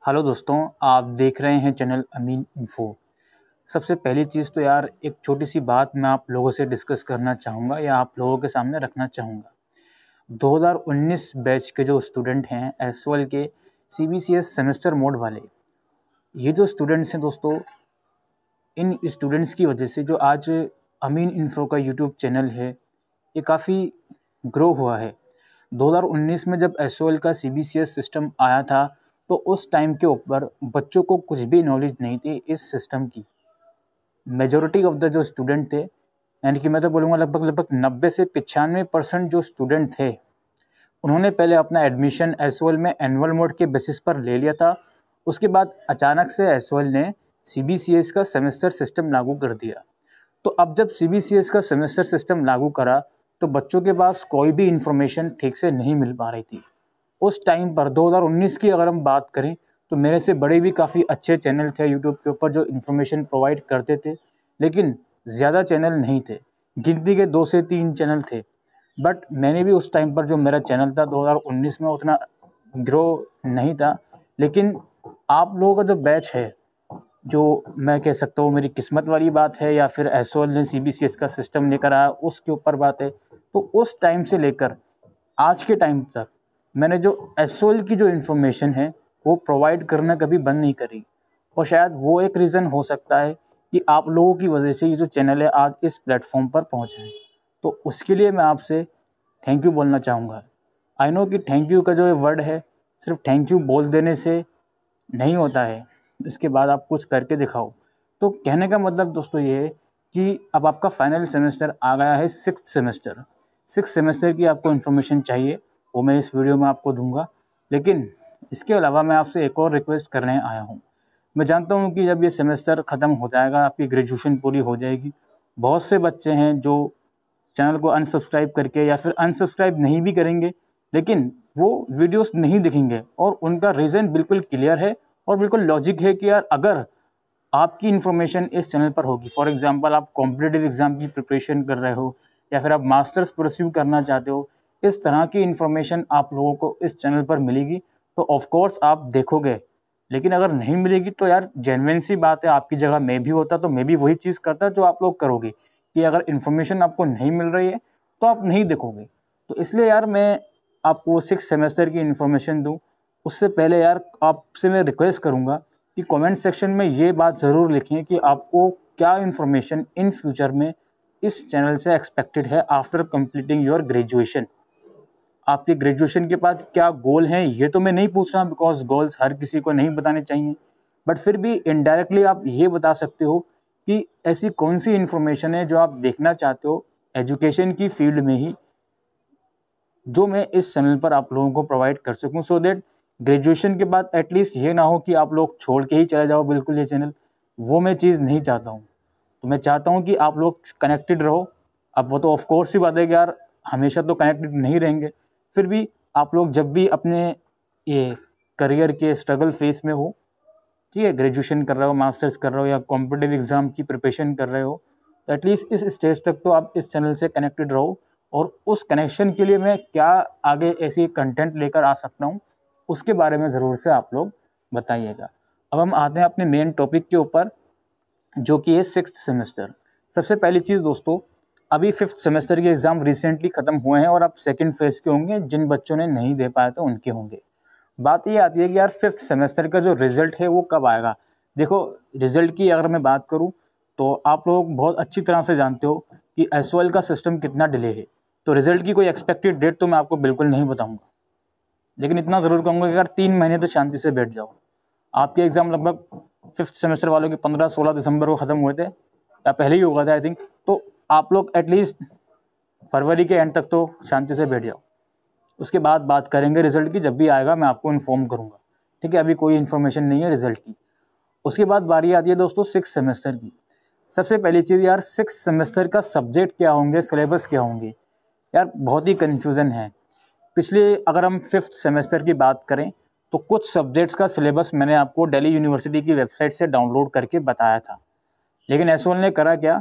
Hello दोस्तों, आप देख रहे हैं चैनल अमीन इन्फो। सबसे पहली चीज़ तो यार एक छोटी सी बात मैं आप लोगों से डिस्कस करना चाहूँगा या आप लोगों के सामने रखना चाहूँगा। 2019 बैच के जो स्टूडेंट हैं एसवाल के सीबीसीएस सेमेस्टर मोड वाले, ये जो स्टूडेंट्स हैं दोस्तों, इन स्टूडेंट्स की वजह से जो आज अमीन इन्फो का यूट्यूब चैनल है ये काफ़ी ग्रो हुआ है। 2019 में जब एसओएल का सीबीसीएस सिस्टम आया था तो उस टाइम के ऊपर बच्चों को कुछ भी नॉलेज नहीं थी इस सिस्टम की। मेजॉरिटी ऑफ द जो स्टूडेंट थे, यानी कि मैं तो बोलूँगा लगभग 90 से 95% जो स्टूडेंट थे, उन्होंने पहले अपना एडमिशन एसओएल में एनुअल मोड के बेसिस पर ले लिया था। उसके बाद अचानक से एसओएल ने सीबीसीएस का सेमेस्टर सिस्टम लागू कर दिया। तो अब जब सीबीसीएस का सेमेस्टर सिस्टम लागू करा तो बच्चों के पास कोई भी इंफॉर्मेशन ठीक से नहीं मिल पा रही थी। उस टाइम पर 2019 की अगर हम बात करें तो मेरे से बड़े भी काफ़ी अच्छे चैनल थे यूट्यूब के ऊपर जो इन्फॉर्मेशन प्रोवाइड करते थे, लेकिन ज़्यादा चैनल नहीं थे, गिनती के 2 से 3 चैनल थे। बट मैंने भी उस टाइम पर जो मेरा चैनल था 2019 में उतना ग्रो नहीं था। लेकिन आप लोगों का जो बैच है, जो मैं कह सकता हूँ मेरी किस्मत वाली बात है या फिर एसओएल ने सीबीसीएस का सिस्टम लेकर आया उसके ऊपर बात है, तो उस टाइम से लेकर आज के टाइम तक मैंने जो एसओएल की जो इन्फॉर्मेशन है वो प्रोवाइड करना कभी बंद नहीं करी। और शायद वो एक रीज़न हो सकता है कि आप लोगों की वजह से ये जो चैनल है आज इस प्लेटफॉर्म पर पहुँचा है। तो उसके लिए मैं आपसे थैंक यू बोलना चाहूँगा। आई नो कि थैंक यू का जो ये वर्ड है सिर्फ थैंक यू बोल देने से नहीं होता है, इसके बाद आप कुछ करके दिखाओ। तो कहने का मतलब दोस्तों ये है कि अब आपका फाइनल सेमेस्टर आ गया है, सिक्स सेमेस्टर की आपको इन्फॉर्मेशन चाहिए, वो मैं इस वीडियो में आपको दूंगा। लेकिन इसके अलावा मैं आपसे एक और रिक्वेस्ट करने आया हूँ। मैं जानता हूँ कि जब ये सेमेस्टर ख़त्म हो जाएगा, आपकी ग्रेजुएशन पूरी हो जाएगी, बहुत से बच्चे हैं जो चैनल को अनसब्सक्राइब करके या फिर अनसब्सक्राइब नहीं भी करेंगे, लेकिन वो वीडियोस नहीं दिखेंगे। और उनका रीज़न बिल्कुल क्लियर है और बिल्कुल लॉजिक है कि यार अगर आपकी इन्फॉर्मेशन इस चैनल पर होगी, फॉर एग्जांपल आप कॉम्पिटिटिव एग्ज़ाम की प्रिपरेशन कर रहे हो या फिर आप मास्टर्स परस्यू करना चाहते हो, इस तरह की इन्फॉर्मेशन आप लोगों को इस चैनल पर मिलेगी तो ऑफ कोर्स आप देखोगे। लेकिन अगर नहीं मिलेगी तो यार जेन्युइन सी बात है, आपकी जगह मैं भी होता तो मैं भी वही चीज़ करता जो आप लोग करोगे कि अगर इन्फॉर्मेशन आपको नहीं मिल रही है तो आप नहीं देखोगे। तो इसलिए यार मैं आपको 6 सेमेस्टर की इन्फॉर्मेशन दूँ उससे पहले यार आपसे मैं रिक्वेस्ट करूँगा कि कमेंट सेक्शन में ये बात ज़रूर लिखें कि आपको क्या इन्फॉर्मेशन इन फ्यूचर में इस चैनल से एक्सपेक्टेड है आफ्टर कंप्लीटिंग योर ग्रेजुएशन। आपके ग्रेजुएशन के बाद क्या गोल हैं ये तो मैं नहीं पूछ रहा, बिकॉज गोल्स हर किसी को नहीं बताने चाहिए, बट फिर भी इनडायरेक्टली आप ये बता सकते हो कि ऐसी कौन सी इन्फॉर्मेशन है जो आप देखना चाहते हो एजुकेशन की फील्ड में ही, जो मैं इस चैनल पर आप लोगों को प्रोवाइड कर सकूं, सो दैट ग्रेजुएशन के बाद एटलीस्ट ये ना हो कि आप लोग छोड़ के ही चले जाओ बिल्कुल ये चैनल। वो मैं चीज़ नहीं चाहता हूँ। तो मैं चाहता हूँ कि आप लोग कनेक्टेड रहो। अब वो तो ऑफ कोर्स ही बात है कि यार हमेशा तो कनेक्टेड नहीं रहेंगे, फिर भी आप लोग जब भी अपने ये करियर के स्ट्रगल फेस में हो, ठीक है, ग्रेजुएशन कर रहे हो, मास्टर्स कर रहे हो या कॉम्पिटिटिव एग्ज़ाम की प्रिपरेशन कर रहे हो, तो एटलीस्ट इस स्टेज तक तो आप इस चैनल से कनेक्टेड रहो। और उस कनेक्शन के लिए मैं क्या आगे ऐसी कंटेंट लेकर आ सकता हूँ उसके बारे में ज़रूर से आप लोग बताइएगा। अब हम आते हैं अपने मेन टॉपिक के ऊपर, जो कि है 6th सेमेस्टर। सबसे पहली चीज़ दोस्तों, अभी 5th सेमेस्टर के एग्ज़ाम रिसेंटली ख़त्म हुए हैं और अब सेकंड फेज़ के होंगे, जिन बच्चों ने नहीं दे पाया तो उनके होंगे। बात ये आती है कि यार 5th सेमेस्टर का जो रिज़ल्ट है वो कब आएगा। देखो, रिज़ल्ट की अगर मैं बात करूँ तो आप लोग बहुत अच्छी तरह से जानते हो कि एसओएल का सिस्टम कितना डिले है, तो रिज़ल्ट की कोई एक्सपेक्टेड डेट तो मैं आपको बिल्कुल नहीं बताऊँगा, लेकिन इतना ज़रूर कहूँगा कि अगर 3 महीने तो शांति से बैठ जाओ। आपके एग्ज़ाम लगभग 5th सेमेस्टर वालों के 15-16 दिसंबर को ख़त्म हुए थे या पहले ही होगा था आई थिंक, तो आप लोग एटलीस्ट फरवरी के एंड तक तो शांति से बैठ जाओ। उसके बाद बात करेंगे रिज़ल्ट की, जब भी आएगा मैं आपको इन्फॉर्म करूँगा, ठीक है। अभी कोई इन्फॉर्मेशन नहीं है रिज़ल्ट की। उसके बाद बारी आती है दोस्तों 6 सेमेस्टर की। सबसे पहली चीज़ यार 6 सेमेस्टर का सब्जेक्ट क्या होंगे, सिलेबस क्या होंगे, यार बहुत ही कन्फ्यूज़न है। पिछले अगर हम 5th सेमेस्टर की बात करें तो कुछ सब्जेक्ट्स का सिलेबस मैंने आपको दिल्ली यूनिवर्सिटी की वेबसाइट से डाउनलोड करके बताया था, लेकिन एसओएल ने करा क्या,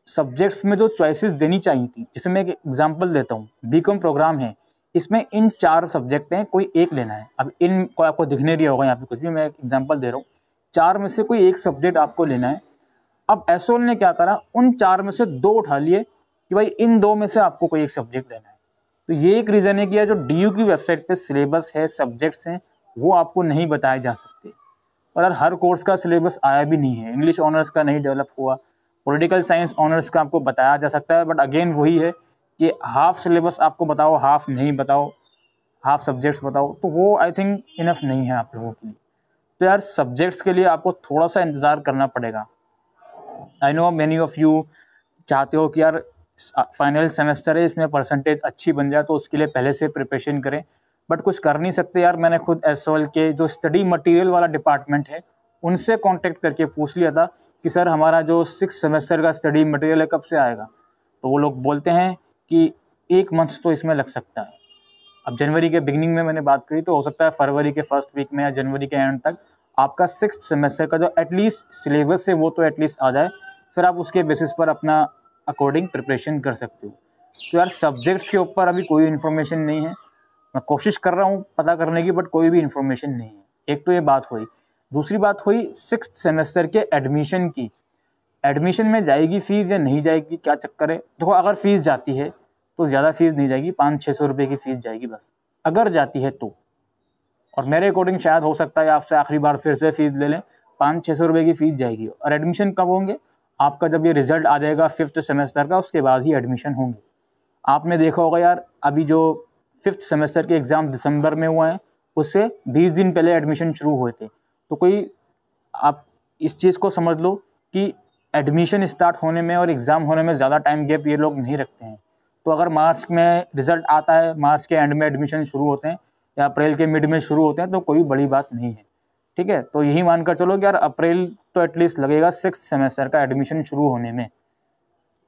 सब्जेक्ट्स में जो चॉइसेस देनी चाहिए थी, जिसे मैं एक एग्जांपल देता हूँ, बीकॉम प्रोग्राम है, इसमें इन 4 सब्जेक्ट हैं, कोई एक लेना है। अब इन को आपको दिख नहीं रहा होगा यहाँ पे कुछ भी, मैं एक एग्जांपल दे रहा हूँ। 4 में से कोई एक सब्जेक्ट आपको लेना है। अब एसओएल ने क्या करा, उन 4 में से 2 उठा लिए कि भाई इन 2 में से आपको कोई एक सब्जेक्ट लेना है। तो ये एक रीज़न है कि यार जो डीयू की वेबसाइट पे सिलेबस है, सब्जेक्ट्स हैं, वो आपको नहीं बताए जा सकते। और यार हर कोर्स का सिलेबस आया भी नहीं है, इंग्लिश ऑनर्स का नहीं डेवलप हुआ, पॉलिटिकल साइंस ऑनर्स का आपको बताया जा सकता है, बट अगेन वही है कि हाफ सिलेबस आपको बताओ, हाफ नहीं बताओ, हाफ सब्जेक्ट्स बताओ, तो वो आई थिंक इनफ नहीं है आप लोगों के लिए। तो यार सब्जेक्ट्स के लिए आपको थोड़ा सा इंतज़ार करना पड़ेगा। I know many of you चाहते हो कि यार फाइनल सेमेस्टर है, इसमें परसेंटेज अच्छी बन जाए, तो उसके लिए पहले से प्रिपरेशन करें, बट कुछ कर नहीं सकते यार। मैंने खुद एसओएल के जो स्टडी मटेरियल वाला डिपार्टमेंट है उनसे कांटेक्ट करके पूछ लिया था कि सर हमारा जो 6 सेमेस्टर का स्टडी मटेरियल है कब से आएगा, तो वो लोग बोलते हैं कि 1 मंथ तो इसमें लग सकता है। अब जनवरी के बिगिनिंग में मैंने बात करी, तो हो सकता है फरवरी के फर्स्ट वीक में या जनवरी के एंड तक आपका 6th सेमेस्टर का जो एटलीस्ट सिलेबस है वो तो एटलीस्ट आ जाए, फिर आप उसके बेसिस पर अपना अकॉर्डिंग प्रिपरेशन कर सकते हो। तो यार सब्जेक्ट्स के ऊपर अभी कोई इन्फॉर्मेशन नहीं है, मैं कोशिश कर रहा हूँ पता करने की, बट कोई भी इन्फॉर्मेशन नहीं है। एक तो ये बात हुई। दूसरी बात हुई 6th सेमेस्टर के एडमिशन की। एडमिशन में जाएगी फीस या नहीं जाएगी, क्या चक्कर है? देखो अगर फीस जाती है तो ज़्यादा फीस नहीं जाएगी, 500-600 रुपये की फ़ीस जाएगी बस, अगर जाती है तो। और मेरे अकॉर्डिंग शायद हो सकता है आपसे आखिरी बार फिर से फीस ले लें, 500-600 रुपये की फ़ीस जाएगी। और एडमिशन कब होंगे? आपका जब ये रिजल्ट आ जाएगा 5th सेमेस्टर का, उसके बाद ही एडमिशन होंगे। आपने देखा होगा यार अभी जो 5th सेमेस्टर के एग्ज़ाम दिसंबर में हुए हैं, उससे 20 दिन पहले एडमिशन शुरू हुए थे। तो कोई आप इस चीज़ को समझ लो कि एडमिशन स्टार्ट होने में और एग्ज़ाम होने में ज़्यादा टाइम गैप ये लोग नहीं रखते हैं। तो अगर मार्च में रिज़ल्ट आता है, मार्च के एंड में एडमिशन शुरू होते हैं या अप्रैल के मिड में शुरू होते हैं, तो कोई बड़ी बात नहीं है, ठीक है। तो यही मानकर चलो कि यार अप्रैल तो एटलीस्ट लगेगा 6th सेमेस्टर का एडमिशन शुरू होने में,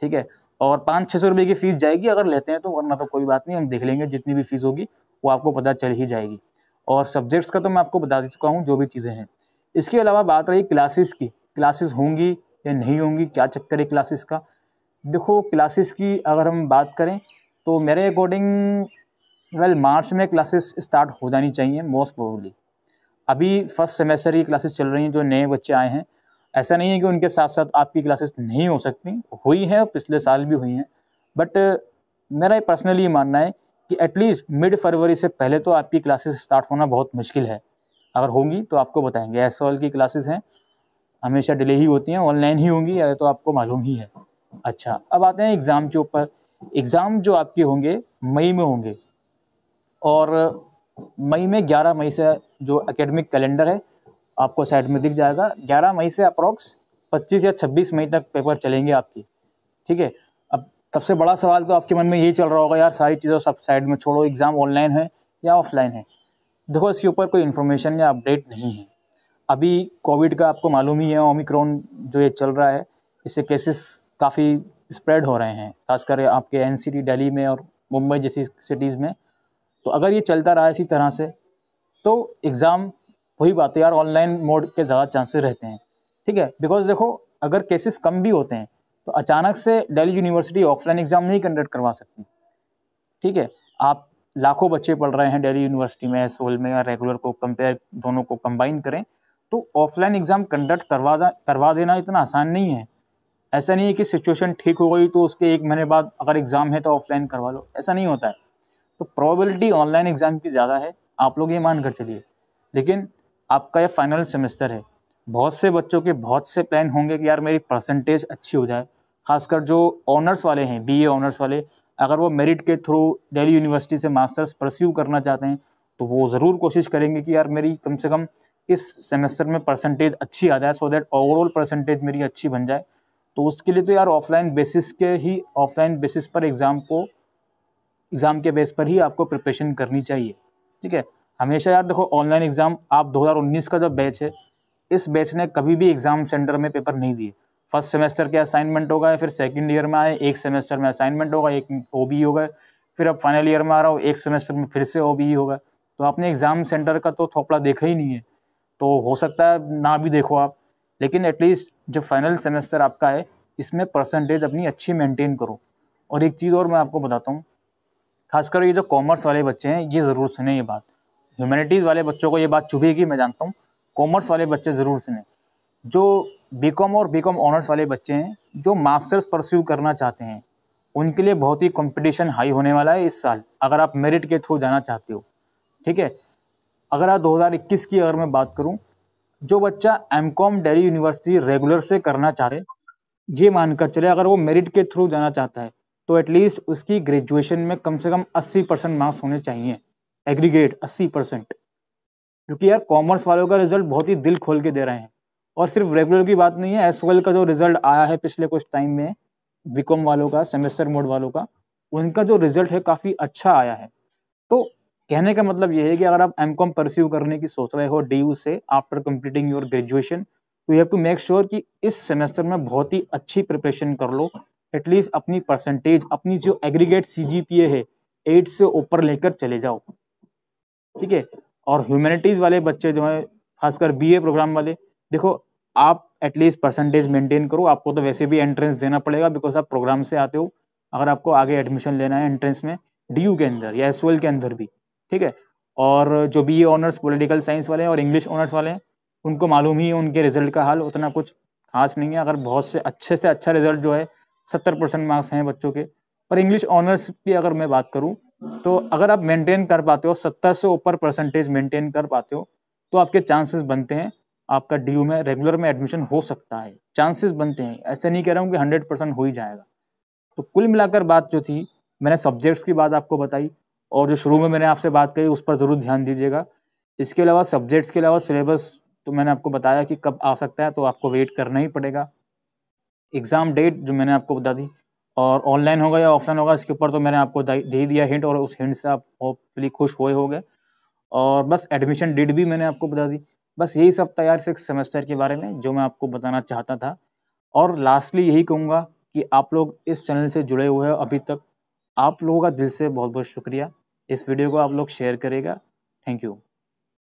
ठीक है। और 500-600 रुपये की फ़ीस जाएगी अगर लेते हैं तो, वरना तो कोई बात नहीं, हम देख लेंगे, जितनी भी फ़ीस होगी वो आपको पता चल ही जाएगी। और सब्जेक्ट्स का तो मैं आपको बता चुका हूँ जो भी चीज़ें हैं। इसके अलावा बात रही क्लासेस की, क्लासेस होंगी या नहीं होंगी, क्या चक्कर है क्लासेस का? देखो क्लासेस की अगर हम बात करें तो मेरे अकॉर्डिंग मार्च में क्लासेस स्टार्ट हो जानी चाहिए मोस्ट प्रोबेबली। अभी फर्स्ट सेमेस्टर की क्लासेस चल रही हैं, जो नए बच्चे आए हैं, ऐसा नहीं है कि उनके साथ साथ आपकी क्लासेस नहीं हो सकती, हुई हैं, पिछले साल भी हुई हैं, बट मेरा पर्सनली मानना है कि एटलीस्ट मिड फरवरी से पहले तो आपकी क्लासेस स्टार्ट होना बहुत मुश्किल है। अगर होंगी तो आपको बताएंगे। एसओएल की क्लासेस हैं, हमेशा डिले ही होती हैं, ऑनलाइन ही होंगी, या तो आपको मालूम ही है। अच्छा, अब आते हैं एग्ज़ाम के ऊपर। एग्ज़ाम जो आपके होंगे मई में होंगे, और मई में 11 मई से जो एकेडमिक कैलेंडर है आपको साइड में दिख जाएगा, 11 मई से अप्रॉक्स 25 या 26 मई तक पेपर चलेंगे आपकी, ठीक है। अब सबसे बड़ा सवाल तो आपके मन में यही चल रहा होगा, यार सारी चीज़ों सब साइड में छोड़ो, एग्ज़ाम ऑनलाइन है या ऑफलाइन है? देखो इसके ऊपर कोई इन्फॉर्मेशन या अपडेट नहीं है। अभी कोविड का आपको मालूम ही है, ओमिक्रॉन जो ये चल रहा है, इससे केसेस काफ़ी स्प्रेड हो रहे हैं, खासकर आपके एनसीटी दिल्ली में और मुंबई जैसी सिटीज़ में। तो अगर ये चलता रहा इसी तरह से तो एग्ज़ाम, वही बात है यार, ऑनलाइन मोड के ज़्यादा चांसेस रहते हैं, ठीक है। बिकॉज देखो अगर केसेस कम भी होते हैं तो अचानक से दिल्ली यूनिवर्सिटी ऑफलाइन एग्ज़ाम नहीं कंडक्ट करवा सकती, ठीक है। आप लाखों बच्चे पढ़ रहे हैं दिल्ली यूनिवर्सिटी में, एसओएल में या रेगुलर को कंपेयर, दोनों को कंबाइन करें तो ऑफलाइन एग्ज़ाम कंडक्ट करवा देना इतना आसान नहीं है। ऐसा नहीं है कि सिचुएशन ठीक हो गई तो उसके 1 महीने बाद अगर एग्ज़ाम है तो ऑफलाइन करवा लो, ऐसा नहीं होता है। तो प्रोबेबिलिटी ऑनलाइन एग्ज़ाम की ज़्यादा है, आप लोग ये मान कर चलिए। लेकिन आपका ये फाइनल सेमेस्टर है, बहुत से बच्चों के बहुत से प्लान होंगे कि यार मेरी परसेंटेज अच्छी हो जाए, खासकर जो ऑनर्स वाले हैं, बीए ऑनर्स वाले, अगर वो मेरिट के थ्रू दिल्ली यूनिवर्सिटी से मास्टर्स परस्यू करना चाहते हैं तो वो ज़रूर कोशिश करेंगे कि यार मेरी कम से कम इस सेमेस्टर में परसेंटेज अच्छी आ जाए, सो दैट ओवरऑल परसेंटेज मेरी अच्छी बन जाए। तो उसके लिए तो यार ऑफलाइन बेसिस पर एग्ज़ाम के बेस पर ही आपको प्रिपरेशन करनी चाहिए, ठीक है। हमेशा यार देखो ऑनलाइन एग्ज़ाम, आप 2019 का जो बैच है, इस बैच ने कभी भी एग्ज़ाम सेंटर में पेपर नहीं दिए। फर्स्ट सेमेस्टर के असाइनमेंट होगा, फिर सेकंड ईयर में आए, एक सेमेस्टर में असाइनमेंट होगा, एक ओबी होगा, फिर अब फाइनल ईयर में आ रहा हो, एक सेमेस्टर में फिर से ओबी होगा। तो आपने एग्ज़ाम सेंटर का तो थोपड़ा देखा ही नहीं है, तो हो सकता है ना भी देखो आप, लेकिन एटलीस्ट जो फाइनल सेमेस्टर आपका है इसमें परसेंटेज अपनी अच्छी मेंटेन करो। और एक चीज़ और मैं आपको बताता हूँ, खासकर ये जो कॉमर्स वाले बच्चे हैं ये ज़रूर सुने ये बात। ह्यूमैनिटीज़ वाले बच्चों को ये बात चुभेगी, मैं जानता हूँ। कॉमर्स वाले बच्चे ज़रूर सुने। जो बीकॉम और बीकॉम ऑनर्स वाले बच्चे हैं जो मास्टर्स परस्यू करना चाहते हैं, उनके लिए बहुत ही कंपटीशन हाई होने वाला है इस साल, अगर आप मेरिट के थ्रू जाना चाहते हो। ठीक है, अगर आप 2021 की अगर मैं बात करूं, जो बच्चा एमकॉम दिल्ली यूनिवर्सिटी रेगुलर से करना चाह रहे, ये मानकर चले अगर वो मेरिट के थ्रू जाना चाहता है तो एटलीस्ट उसकी ग्रेजुएशन में कम से कम 80% मार्क्स होने चाहिए, एग्रीगेट 80%। क्योंकि यार कॉमर्स वालों का रिजल्ट बहुत ही दिल खोल के दे रहे हैं। और सिर्फ रेगुलर की बात नहीं है, एसवाइएल का जो रिजल्ट आया है पिछले कुछ टाइम में, बीकॉम वालों का, सेमेस्टर मोड वालों का, उनका जो रिजल्ट है काफ़ी अच्छा आया है। तो कहने का मतलब ये है कि अगर आप एमकॉम परस्यू करने की सोच रहे हो डीयू से आफ्टर कंप्लीटिंग योर ग्रेजुएशन, तो you have to make sure कि इस सेमेस्टर में बहुत ही अच्छी प्रिपरेशन कर लो। एटलीस्ट अपनी परसेंटेज, अपनी जो एग्रीगेट सीजीपीए है 8 से ऊपर लेकर चले जाओ। ठीक है, और ह्यूमैनिटीज़ वाले बच्चे जो हैं, खासकर बीए प्रोग्राम वाले, देखो आप एटलीस्ट परसेंटेज मेंटेन करो। आपको तो वैसे भी एंट्रेंस देना पड़ेगा बिकॉज आप प्रोग्राम से आते हो। अगर आपको आगे एडमिशन लेना है एंट्रेंस में डीयू के अंदर या एसवाइएल के अंदर भी, ठीक है। और जो बीए ऑनर्स पॉलिटिकल साइंस वाले हैं और इंग्लिश ऑनर्स वाले हैं, उनको मालूम ही है उनके रिजल्ट का हाल उतना कुछ खास नहीं है। अगर बहुत से अच्छा रिजल्ट जो है 70% मार्क्स हैं बच्चों के। और इंग्लिश ऑनर्स की अगर मैं बात करूँ तो अगर आप मेंटेन कर पाते हो, 70 से ऊपर परसेंटेज मेंटेन कर पाते हो, तो आपके चांसेस बनते हैं आपका डीयू में रेगुलर में एडमिशन हो सकता है। चांसेस बनते हैं, ऐसे नहीं कह रहा हूँ कि 100% हो ही जाएगा। तो कुल मिलाकर बात जो थी, मैंने सब्जेक्ट्स की बात आपको बताई और जो शुरू में मैंने आपसे बात कही उस पर ज़रूर ध्यान दीजिएगा। इसके अलावा सब्जेक्ट्स के अलावा सिलेबस तो मैंने आपको बताया कि कब आ सकता है, तो आपको वेट करना ही पड़ेगा। एग्ज़ाम डेट जो मैंने आपको बता दी, और ऑनलाइन होगा या ऑफलाइन होगा इसके ऊपर तो मैंने आपको दे दिया हिंट, और उस हिंट से आप होपफुली खुश हुए होंगे। और बस एडमिशन डेट भी मैंने आपको बता दी। बस यही सब तैयार 6 सेमेस्टर के बारे में जो मैं आपको बताना चाहता था। और लास्टली यही कहूँगा कि आप लोग इस चैनल से जुड़े हुए हो अभी तक, आप लोगों का दिल से बहुत बहुत शुक्रिया। इस वीडियो को आप लोग शेयर करेगा। Thank you.